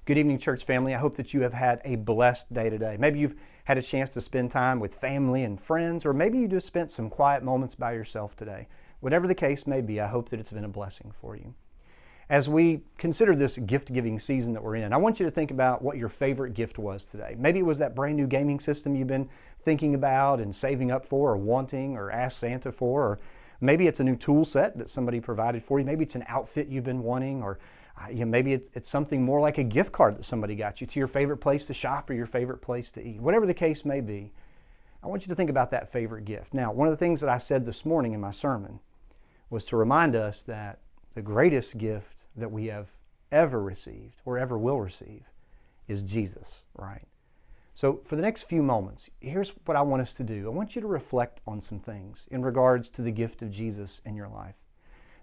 Good evening, church family. I hope that you have had a blessed day today. Maybe you've had a chance to spend time with family and friends, or maybe you just spent some quiet moments by yourself today. Whatever the case may be, I hope that it's been a blessing for you. As we consider this gift-giving season that we're in, I want you to think about what your favorite gift was today. Maybe it was that brand new gaming system you've been thinking about and saving up for, or wanting, or asked Santa for, or maybe it's a new tool set that somebody provided for you. Maybe it's an outfit you've been wanting, or maybe it's something more like a gift card that somebody got you to your favorite place to shop or your favorite place to eat. Whatever the case may be, I want you to think about that favorite gift. Now, one of the things that I said this morning in my sermon was to remind us that the greatest gift that we have ever received or ever will receive is Jesus, right? So for the next few moments, here's what I want us to do. I want you to reflect on some things in regards to the gift of Jesus in your life.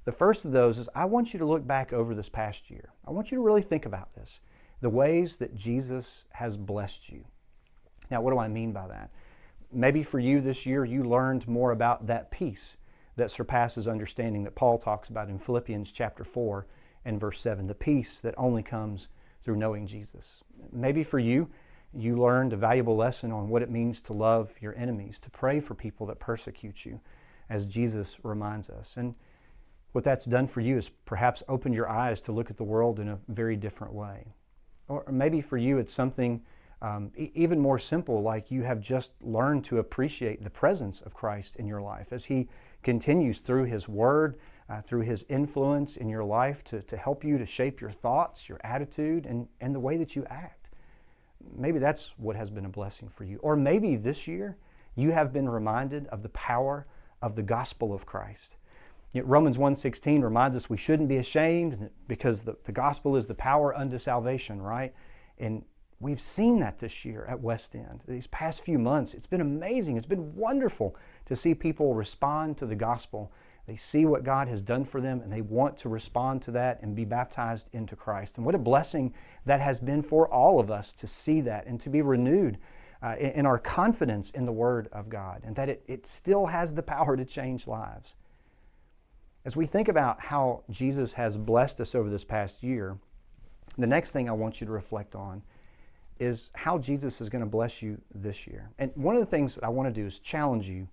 The first of those is I want you to look back over this past year. I want you to really think about this, the ways that Jesus has blessed you. Now, what do I mean by that? Maybe for you this year, you learned more about that peace that surpasses understanding that Paul talks about in Philippians chapter 4 and verse 7, the peace that only comes through knowing Jesus. Maybe for you, you learned a valuable lesson on what it means to love your enemies, to pray for people that persecute you, as Jesus reminds us. And what that's done for you is perhaps opened your eyes to look at the world in a very different way. Or maybe for you, it's something even more simple, like you have just learned to appreciate the presence of Christ in your life as He continues through His Word, through His influence in your life to help you to shape your thoughts, your attitude, and the way that you act. Maybe that's what has been a blessing for you. Or maybe this year you have been reminded of the power of the gospel of Christ. Romans 1:16 reminds us we shouldn't be ashamed because the gospel is the power unto salvation, right? And we've seen that this year at West End. These past few months, it's been amazing. It's been wonderful to see people respond to the gospel. They see what God has done for them, and they want to respond to that and be baptized into Christ. And what a blessing that has been for all of us to see that and to be renewed in our confidence in the Word of God, and that it still has the power to change lives. As we think about how Jesus has blessed us over this past year, the next thing I want you to reflect on is how Jesus is going to bless you this year. And one of the things that I want to do is challenge you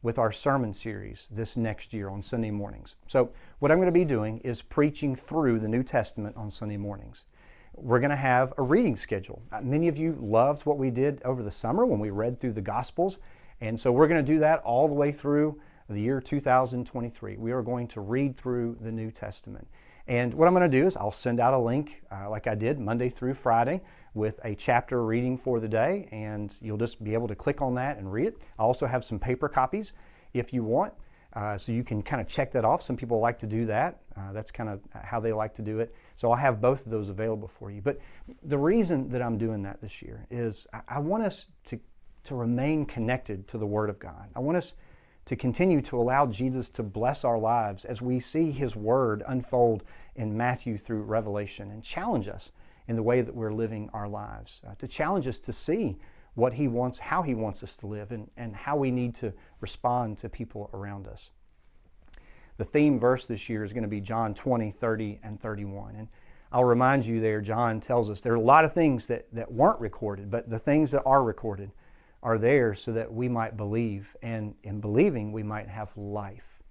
with our sermon series this next year on Sunday mornings. So what I'm going to be doing is preaching through the New Testament on Sunday mornings. We're going to have a reading schedule. Many of you loved what we did over the summer when we read through the Gospels, and so we're going to do that all the way through the year 2023. We are going to read through the New Testament. And what I'm going to do is I'll send out a link like I did Monday through Friday with a chapter reading for the day, and you'll just be able to click on that and read it. I also have some paper copies if you want, so you can kind of check that off. Some people like to do that. That's kind of how they like to do it. So I'll have both of those available for you. But the reason that I'm doing that this year is I want us to remain connected to the Word of God. I want us to continue to allow Jesus to bless our lives as we see His Word unfold in Matthew through Revelation, and challenge us in the way that we're living our lives, to challenge us to see what He wants, how He wants us to live, and how we need to respond to people around us. The theme verse this year is going to be John 20, 30, and 31. And I'll remind you there, John tells us there are a lot of things that weren't recorded, but the things that are recorded are there so that we might believe, and in believing we might have life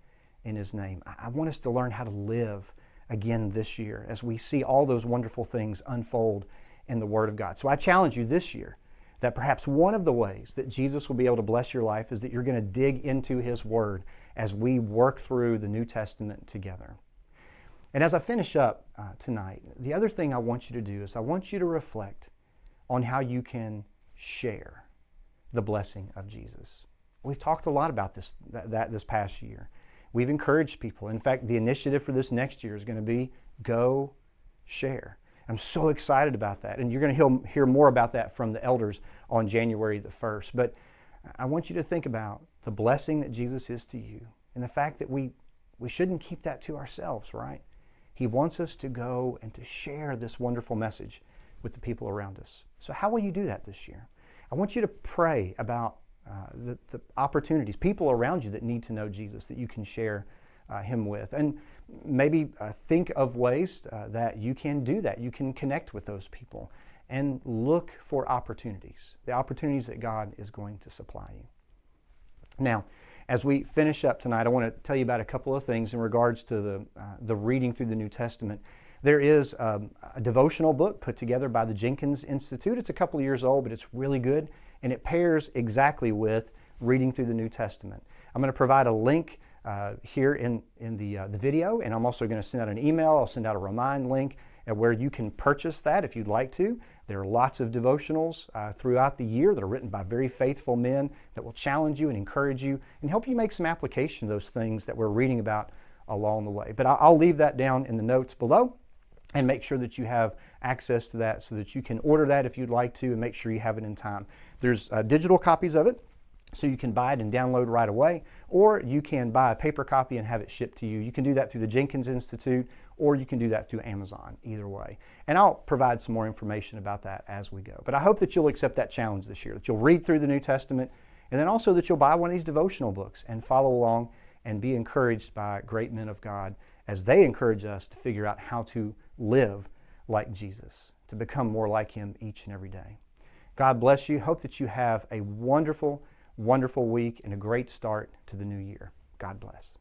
in His name. I want us to learn how to live again this year as we see all those wonderful things unfold in the Word of God. So I challenge you this year that perhaps one of the ways that Jesus will be able to bless your life is that you're going to dig into His Word as we work through the New Testament together. And as I finish up tonight, the other thing I want you to do is I want you to reflect on how you can share the blessing of Jesus. We've talked a lot about this past year. We've encouraged people. In fact, the initiative for this next year is going to be Go Share. I'm so excited about that. And you're going to hear more about that from the elders on January the 1st. But I want you to think about the blessing that Jesus is to you and the fact that we shouldn't keep that to ourselves, right? He wants us to go and to share this wonderful message with the people around us. So how will you do that this year? I want you to pray about the opportunities, people around you that need to know Jesus, that you can share Him with. And maybe think of ways that you can do that. You can connect with those people and look for opportunities, the opportunities that God is going to supply you. Now, as we finish up tonight, I want to tell you about a couple of things in regards to the reading through the New Testament. There is a devotional book put together by the Jenkins Institute. It's a couple of years old, but it's really good, and it pairs exactly with reading through the New Testament. I'm going to provide a link here in the video, and I'm also going to send out an email. I'll send out a remind link where you can purchase that if you'd like to. There are lots of devotionals throughout the year that are written by very faithful men that will challenge you and encourage you and help you make some application of those things that we're reading about along the way. But I'll leave that down in the notes below and make sure that you have access to that so that you can order that if you'd like to and make sure you have it in time. There's digital copies of it, so you can buy it and download right away, or you can buy a paper copy and have it shipped to you. You can do that through the Jenkins Institute, or you can do that through Amazon, either way. And I'll provide some more information about that as we go. But I hope that you'll accept that challenge this year, that you'll read through the New Testament, and then also that you'll buy one of these devotional books and follow along and be encouraged by great men of God as they encourage us to figure out how to live like Jesus, to become more like Him each and every day. God bless you. Hope that you have a wonderful week and a great start to the new year. God bless.